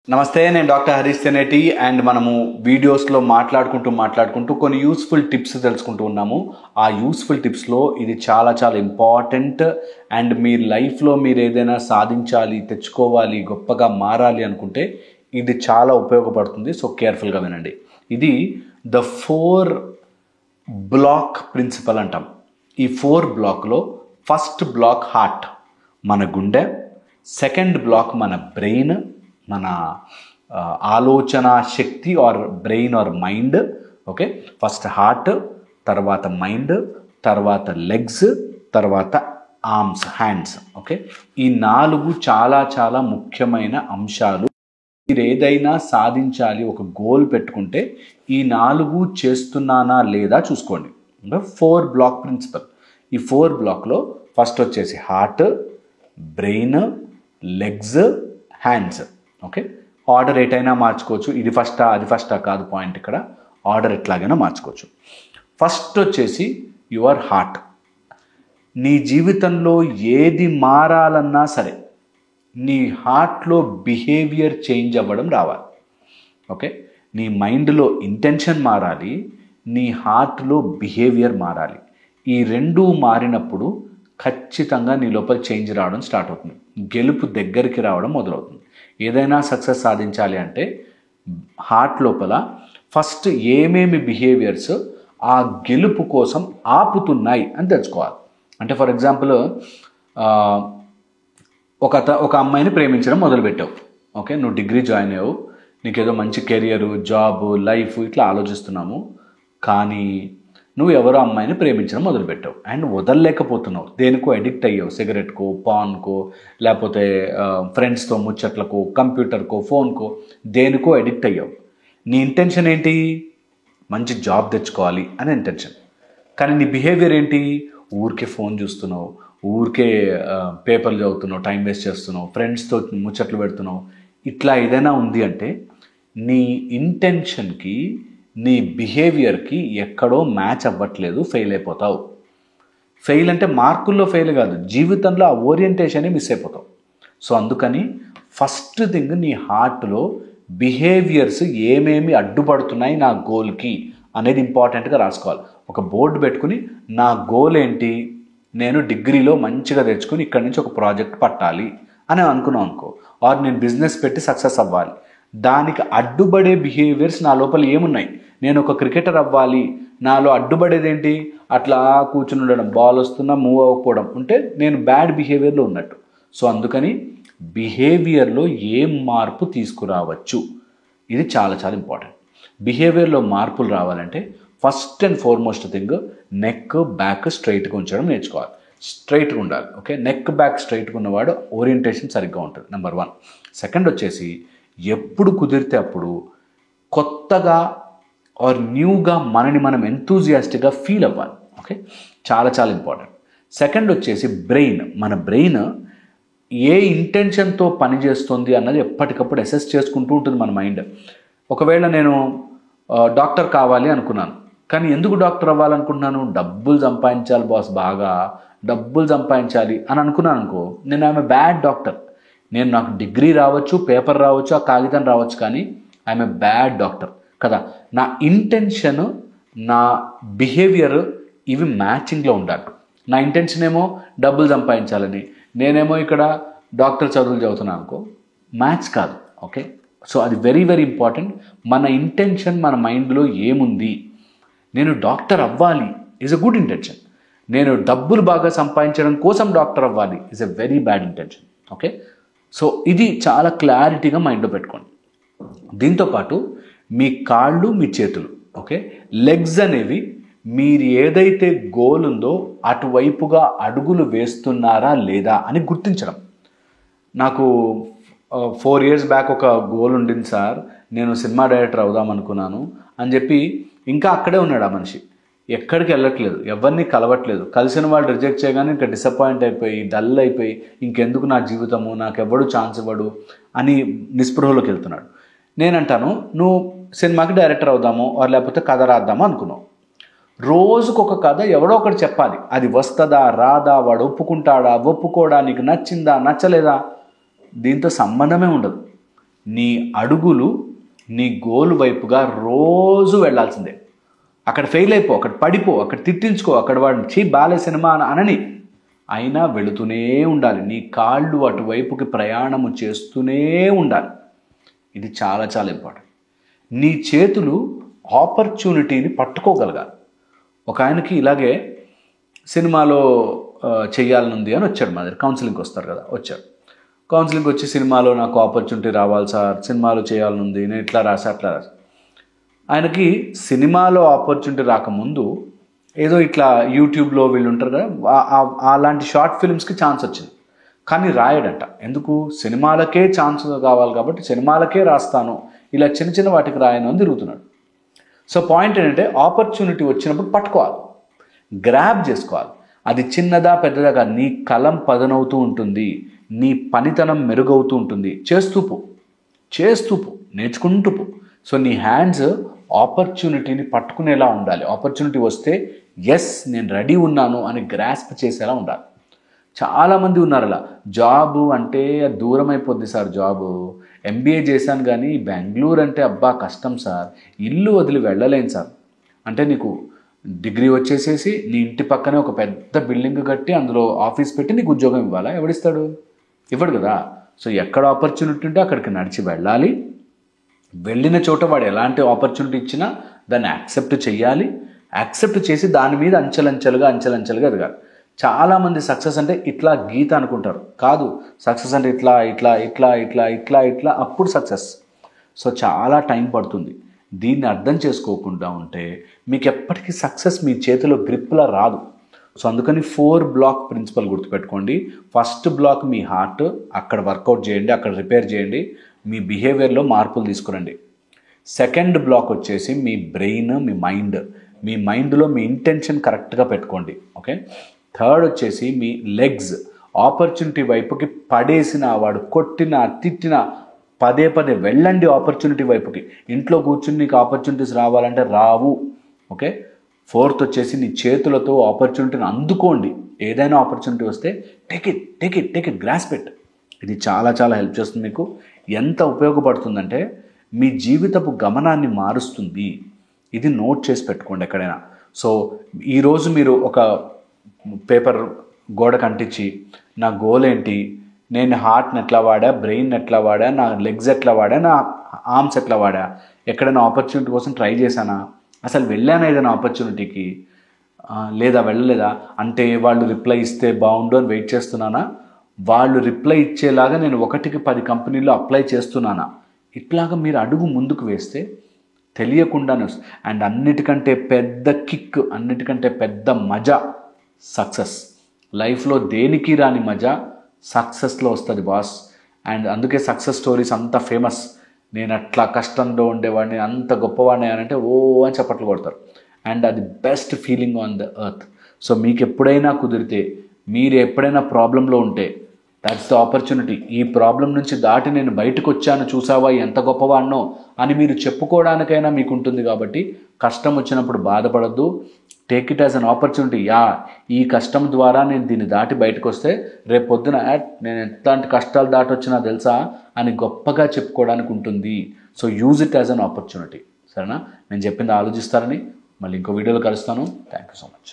నమస్తే, నేను doctor Harish Teneti and మనము వీడియోస్లో మాట్లాడుకుంటూ కొన్ని యూస్ఫుల్ టిప్స్ తెలుసుకుంటూ ఉన్నాము. ఆ యూస్ఫుల్ టిప్స్లో ఇది చాలా ఇంపార్టెంట్ అండ్ మీ లైఫ్లో మీరు ఏదైనా సాధించాలి, తెచ్చుకోవాలి, గొప్పగా మారాలి అనుకుంటే ఇది చాలా ఉపయోగపడుతుంది. సో కేర్ఫుల్గా వినండి. ఇది ద 4 బ్లాక్ ప్రిన్సిపల్ అంటాం. ఈ 4 బ్లాక్లో ఫస్ట్ బ్లాక్ హార్ట్, మన గుండె. సెకండ్ బ్లాక్ మన బ్రెయిన్, మన ఆలోచన శక్తి or brain or mind. Okay, first heart, తర్వాత మైండ్, తర్వాత లెగ్స్, తర్వాత ఆర్మ్స్, హ్యాండ్స్. ఓకే, ఈ 4 చాలా ముఖ్యమైన అంశాలు. మీరు ఏదైనా సాధించాలి, ఒక గోల్ పెట్టుకుంటే ఈ 4 చేస్తున్నానా లేదా చూసుకోండి. 4 బ్లాక్ ప్రిన్సిపల్. ఈ 4 బ్లాక్లో ఫస్ట్ వచ్చేసి heart, brain, legs, hands. Okay, order ఎటైనా మార్చుకోవచ్చు. ఇది ఫస్టా అది ఫస్టా కాదు పాయింట్. ఇక్కడ ఆర్డర్ ఎట్లాగైనా మార్చుకోవచ్చు. ఫస్ట్ వచ్చేసి యువర్ హార్ట్. నీ జీవితంలో ఏది మారాలన్నా సరే నీ హార్ట్లో బిహేవియర్ చేంజ్ అవ్వడం రావాలి. ఓకే, నీ మైండ్లో ఇంటెన్షన్ మారాలి, నీ హార్ట్లో బిహేవియర్ మారాలి. ఈ 2 మారినప్పుడు ఖచ్చితంగా నీ లోపల చేంజ్ రావడం స్టార్ట్ అవుతుంది. గెలుపు దగ్గరికి రావడం మొదలవుతుంది. ఏదైనా సక్సెస్ సాధించాలి అంటే హార్ట్ లోపల ఫస్ట్ ఏమేమి బిహేవియర్స్ ఆ గెలుపు కోసం ఆపుతున్నాయి అని తెలుసుకోవాలి. అంటే ఫర్ ఎగ్జాంపుల్ ఒక అమ్మాయిని ప్రేమించడం మొదలుపెట్టావు. ఓకే, నువ్వు డిగ్రీ జాయిన్ అయ్యావు, నీకేదో మంచి కెరియరు, జాబ్, లైఫ్ ఇట్లా ఆలోచిస్తున్నాము. కానీ నువ్వు ఎవరో అమ్మాయిని ప్రేమించడం మొదలుపెట్టావు అండ్ వదలలేకపోతున్నావు. దేనికో అడిక్ట్ అయ్యావు. సిగరెట్కో, పాన్కో, లేకపోతే ఫ్రెండ్స్తో ముచ్చట్లకో, కంప్యూటర్కో, ఫోన్కో, దేనికో అడిక్ట్ అయ్యావు. నీ ఇంటెన్షన్ ఏంటి? మంచి జాబ్ తెచ్చుకోవాలి అని ఇంటెన్షన్. కానీ నీ బిహేవియర్ ఏంటి? ఊరికే ఫోన్ చూస్తున్నావు, ఊరికే పేపర్లు చదువుతున్నావు, టైం వేస్ట్ చేస్తున్నావు, ఫ్రెండ్స్తో ముచ్చట్లు పెడుతున్నావు. ఇట్లా ఏదైనా ఉంది అంటే నీ ఇంటెన్షన్కి నీ బిహేవియర్కి ఎక్కడో మ్యాచ్ అవ్వట్లేదు, ఫెయిల్ అయిపోతావు. ఫెయిల్ అంటే మార్కుల్లో ఫెయిల్ కాదు, జీవితంలో ఆ ఓరియంటేషనే మిస్ అయిపోతావు. సో అందుకని ఫస్ట్ థింగ్ నీ హార్ట్లో బిహేవియర్స్ ఏమేమి అడ్డుపడుతున్నాయి నా గోల్కి అనేది ఇంపార్టెంట్గా రాసుకోవాలి. ఒక బోర్డు పెట్టుకుని నా గోల్ ఏంటి, నేను డిగ్రీలో మంచిగా తెచ్చుకుని ఇక్కడి నుంచి ఒక ప్రాజెక్ట్ పట్టాలి అని అనుకున్నాను అనుకో, ఆర్ నేను బిజినెస్ పెట్టి సక్సెస్ అవ్వాలి. దానికి అడ్డుపడే బిహేవియర్స్ నా లోపల ఏమున్నాయి? నేను ఒక క్రికెటర్ అవ్వాలి, నాలో అడ్డుపడేది ఏంటి? అట్లా కూర్చుని ఉండడం, బాల్ వస్తున్నా మూవ్ అవ్వకపోవడం ఉంటే నేను బ్యాడ్ బిహేవియర్లో ఉన్నట్టు. సో అందుకని బిహేవియర్లో ఏం మార్పు తీసుకురావచ్చు, ఇది చాలా ఇంపార్టెంట్. బిహేవియర్లో మార్పులు రావాలంటే first and foremost thing neck back స్ట్రైట్గా ఉంచడం నేర్చుకోవాలి. స్ట్రైట్గా ఉండాలి. ఓకే, నెక్ బ్యాక్ స్ట్రైట్గా ఉన్నవాడు ఓరియంటేషన్ సరిగ్గా ఉంటుంది, నెంబర్ 1. సెకండ్ వచ్చేసి ఎప్పుడు కుదిరితే అప్పుడు కొత్తగా ఆర్ న్యూగా మనని మనం ఎంతూజియాస్టిక్గా ఫీల్ అవ్వాలి. ఓకే, చాలా ఇంపార్టెంట్. సెకండ్ వచ్చేసి బ్రెయిన్. మన బ్రెయిన్ ఏ ఇంటెన్షన్తో పనిచేస్తుంది అన్నది ఎప్పటికప్పుడు అసెస్ చేసుకుంటూ ఉంటుంది మన మైండ్. ఒకవేళ నేను డాక్టర్ కావాలి అనుకున్నాను, కానీ ఎందుకు డాక్టర్ అవ్వాలనుకుంటున్నాను? డబ్బులు సంపాదించాలి బాస్, బాగా డబ్బులు సంపాదించాలి అని అనుకున్నాను అనుకో, నేను ఐఎమ్ ఏ బ్యాడ్ డాక్టర్. నాకు డిగ్రీ రావచ్చు, పేపర్ రావచ్చు, ఆ కాగితం రావచ్చు, కానీ ఐఎమ్ ఏ బ్యాడ్ డాక్టర్ కదా. నా ఇంటెన్షన్, నా బిహేవియర్ ఇవి మ్యాచింగ్లో ఉండాలి. నా ఇంటెన్షన్ ఏమో డబ్బులు సంపాదించాలని, నేనేమో ఇక్కడ డాక్టర్ చదువులు చదువుతున్నాను అనుకో, మ్యాచ్ కాదు. ఓకే, సో అది వెరీ ఇంపార్టెంట్. మన ఇంటెన్షన్ మన మైండ్లో ఏముంది? నేను డాక్టర్ అవ్వాలి ఈజ్ ఎ గుడ్ ఇంటెన్షన్. నేను డబ్బులు బాగా సంపాదించడం కోసం డాక్టర్ అవ్వాలి is a very bad intention. Okay, so ఇది చాలా క్లారిటీగా మైండ్లో పెట్టుకోండి. దీంతోపాటు మీ కాళ్ళు, మీ చేతులు, ఓకే, లెగ్స్ అనేవి మీరు ఏదైతే గోల్ ఉందో అటువైపుగా అడుగులు వేస్తున్నారా లేదా అని గుర్తించడం. నాకు 4 years బ్యాక్ ఒక గోల్ ఉండింది సార్, నేను సినిమా డైరెక్టర్ అవుదాం అనుకున్నాను అని చెప్పి ఇంకా అక్కడే ఉన్నాడు ఆ మనిషి. ఎక్కడికి వెళ్ళట్లేదు, ఎవరిని కలవట్లేదు. కలిసిన వాళ్ళు రిజెక్ట్ చేయగానే ఇంకా డిసప్పాయింట్ అయిపోయి, డల్ అయిపోయి, ఇంకెందుకు నా జీవితము, నాకు ఎవడు ఛాన్స్ ఇవ్వడు అని నిస్పృహలోకి వెళ్తున్నాడు. నేనంటాను, నువ్వు సినిమాకి డైరెక్టర్ అవుదామో లేకపోతే కథ రాద్దామో అనుకున్నావు. రోజుకొక కథ ఎవడో ఒకటి చెప్పాలి. అది వస్తుందా రాదా, వాడు ఒప్పుకుంటాడా ఒప్పుకోడా, నీకు నచ్చిందా నచ్చలేదా, దీంతో సంబంధమే ఉండదు. నీ అడుగులు నీ గోల్ వైపుగా రోజు వెళ్ళాల్సిందే. అక్కడ ఫెయిల్ అయిపో, అక్కడ పడిపో, అక్కడ తిట్టించుకో, అక్కడ వాడిని బాలే సినిమా అనని, అయినా వెళుతూనే ఉండాలి. నీ కాళ్ళు అటువైపుకి ప్రయాణము చేస్తూనే ఉండాలి. ఇది చాలా చాలా ఇంపార్టెంట్. నీ చేతులు ఆపర్చునిటీని పట్టుకోగలగాలి. ఒక ఆయనకి ఇలాగే సినిమాలో చెయ్యాలనుంది అని వచ్చాడు. మా దగ్గర కౌన్సిలింగ్కి వస్తారు కదా, వచ్చాడు. కౌన్సిలింగ్కి వచ్చి సినిమాలో నాకు ఆపర్చునిటీ రావాలి సార్, సినిమాలో చేయాలనుంది, నేను ఇట్లా రాసా అట్లా రాసా. ఆయనకి సినిమాలో ఆపర్చునిటీ రాకముందు ఏదో ఇట్లా యూట్యూబ్లో వీళ్ళు ఉంటారు కదా, అలాంటి షార్ట్ ఫిల్మ్స్కి ఛాన్స్ వచ్చింది. కానీ రాయడంట. ఎందుకు? సినిమాలకే ఛాన్స్ కావాలి కాబట్టి సినిమాలకే రాస్తాను, ఇలా చిన్న చిన్న వాటికి రాయను అని తిరుగుతున్నాడు. సో పాయింట్ ఏంటంటే ఆపర్చునిటీ వచ్చినప్పుడు పట్టుకోవాలి, గ్రాబ్ చేసుకోవాలి. అది చిన్నదా పెద్దదా కాదు, నీ కలం పదనవుతూ ఉంటుంది, నీ పనితనం మెరుగవుతూ ఉంటుంది. చేస్తూ పో, నేర్చుకుంటూ పో. సో నీ హ్యాండ్స్ ఆపర్చునిటీని పట్టుకునేలా ఉండాలి. ఆపర్చునిటీ వస్తే ఎస్ నేను రెడీ ఉన్నాను అని గ్రాస్ప్ చేసేలా ఉండాలి. చాలామంది ఉన్నారు అలా. జాబు అంటే దూరం అయిపోద్ది సార్, జాబు MBA చేశాను కానీ బెంగళూరు అంటే అబ్బా కష్టం సార్, ఇల్లు వదిలి వెళ్ళలేను సార్. అంటే నీకు డిగ్రీ వచ్చేసేసి నీ ఇంటి పక్కనే ఒక పెద్ద బిల్డింగ్ కట్టి అందులో ఆఫీస్ పెట్టి నీకు ఉద్యోగం ఇవ్వాలా? ఎవడిస్తాడు? ఇవ్వడు కదా. సో ఎక్కడ ఆపర్చునిటీ ఉంటే అక్కడికి నడిచి వెళ్ళాలి. వెళ్ళిన చోట వాడు ఎలాంటి ఆపర్చునిటీ ఇచ్చినా దాన్ని యాక్సెప్ట్ చేయాలి. యాక్సెప్ట్ చేసి దాని మీద అంచెలంచెలుగా ఎదగాలి. చాలామంది సక్సెస్ అంటే ఇట్లా గీత అనుకుంటారు. కాదు, సక్సెస్ అంటే ఇట్లా ఇట్లా ఇట్లా ఇట్లా ఇట్లా ఇట్లా అప్పుడు సక్సెస్. సో చాలా టైం పడుతుంది. దీన్ని అర్థం చేసుకోకుండా ఉంటే మీకు ఎప్పటికీ సక్సెస్ మీ చేతిలో గ్రిప్లా రాదు. సో అందుకని 4 బ్లాక్ ప్రిన్సిపల్ గుర్తుపెట్టుకోండి. ఫస్ట్ బ్లాక్ మీ హార్ట్, అక్కడ వర్కౌట్ చేయండి, అక్కడ రిపేర్ చేయండి, మీ బిహేవియర్లో మార్పులు తీసుకురండి. సెకండ్ బ్లాక్ వచ్చేసి మీ బ్రెయిన్, మీ మైండ్లో మీ ఇంటెన్షన్ కరెక్ట్గా పెట్టుకోండి. ఓకే. థర్డ్ వచ్చేసి మీ లెగ్స్, ఆపర్చునిటీ వైపుకి పడేసిన, వాడు కొట్టిన తిట్టిన పదే వెళ్ళండి ఆపర్చునిటీ వైపుకి. ఇంట్లో కూర్చుని నీకు ఆపర్చునిటీస్ రావాలంటే రావు. ఓకే. ఫోర్త్ వచ్చేసి నీ చేతులతో ఆపర్చునిటీని అందుకోండి. ఏదైనా ఆపర్చునిటీ వస్తే టేక్ ఇట్, గ్రాస్ప్ ఇట్. ఇది చాలా చాలా హెల్ప్ చేస్తుంది మీకు. ఎంత ఉపయోగపడుతుందంటే మీ జీవితపు గమనాన్ని మారుస్తుంది. ఇది నోట్ చేసి పెట్టుకోండి ఎక్కడైనా. సో ఈరోజు మీరు ఒక పేపర్ గోడకు అంటించి నా గోల్ ఏంటి, నేను హార్ట్ని ఎట్లా వాడా, బ్రెయిన్ ఎట్లా వాడా, నా లెగ్స్ ఎట్లా వాడా, నా ఆర్మ్స్ ఎట్లా వాడా, ఎక్కడైనా ఆపర్చునిటీ కోసం ట్రై చేశానా, అసలు వెళ్ళానా ఏదైనా ఆపర్చునిటీకి, లేదా వెళ్ళలేదా, అంటే వాళ్ళు రిప్లై ఇస్తే బాగుండు అని వెయిట్ చేస్తున్నానా, వాళ్ళు రిప్లై ఇచ్చేలాగా నేను 1కి 10 కంపెనీల్లో అప్లై చేస్తున్నానా, ఇట్లాగా మీరు అడుగు ముందుకు వేస్తే తెలియకుండానే వస్తుంది. అండ్ అన్నిటికంటే పెద్ద కిక్, అన్నిటికంటే పెద్ద మజా సక్సెస్. లైఫ్లో దేనికి రాని మజా సక్సెస్లో వస్తుంది బాస్. అండ్ అందుకే సక్సెస్ స్టోరీస్ అంత ఫేమస్. నేను అట్లా కష్టంలో ఉండేవాడిని, అంత గొప్పవాడిని అంటే ఓ అని చప్పట్లు కొడతారు. అండ్ అది best feeling on the earth. So మీకు ఎప్పుడైనా కుదిరితే, మీరు ఎప్పుడైనా ప్రాబ్లంలో ఉంటే, దట్స్ ద ఆపర్చునిటీ. ఈ ప్రాబ్లం నుంచి దాటి నేను బయటకు వచ్చాను, చూసావా ఎంత గొప్పవాడినో అని మీరు చెప్పుకోవడానికైనా మీకు ఉంటుంది. కాబట్టి కష్టం వచ్చినప్పుడు బాధపడద్దు. Take it as an opportunity. ఈ కష్టం ద్వారా నేను దీన్ని దాటి బయటకు వస్తే రేపు పొద్దున నేను ఎట్లాంటి కష్టాలు దాటి వచ్చినా తెలుసా అని గొప్పగా చెప్పుకోవడానికి ఉంటుంది. So use it as an opportunity. సరేనా? నేను చెప్పింది ఆలోచిస్తారని. మళ్ళీ ఇంకో వీడియోలో కలుస్తాను. Thank you so much.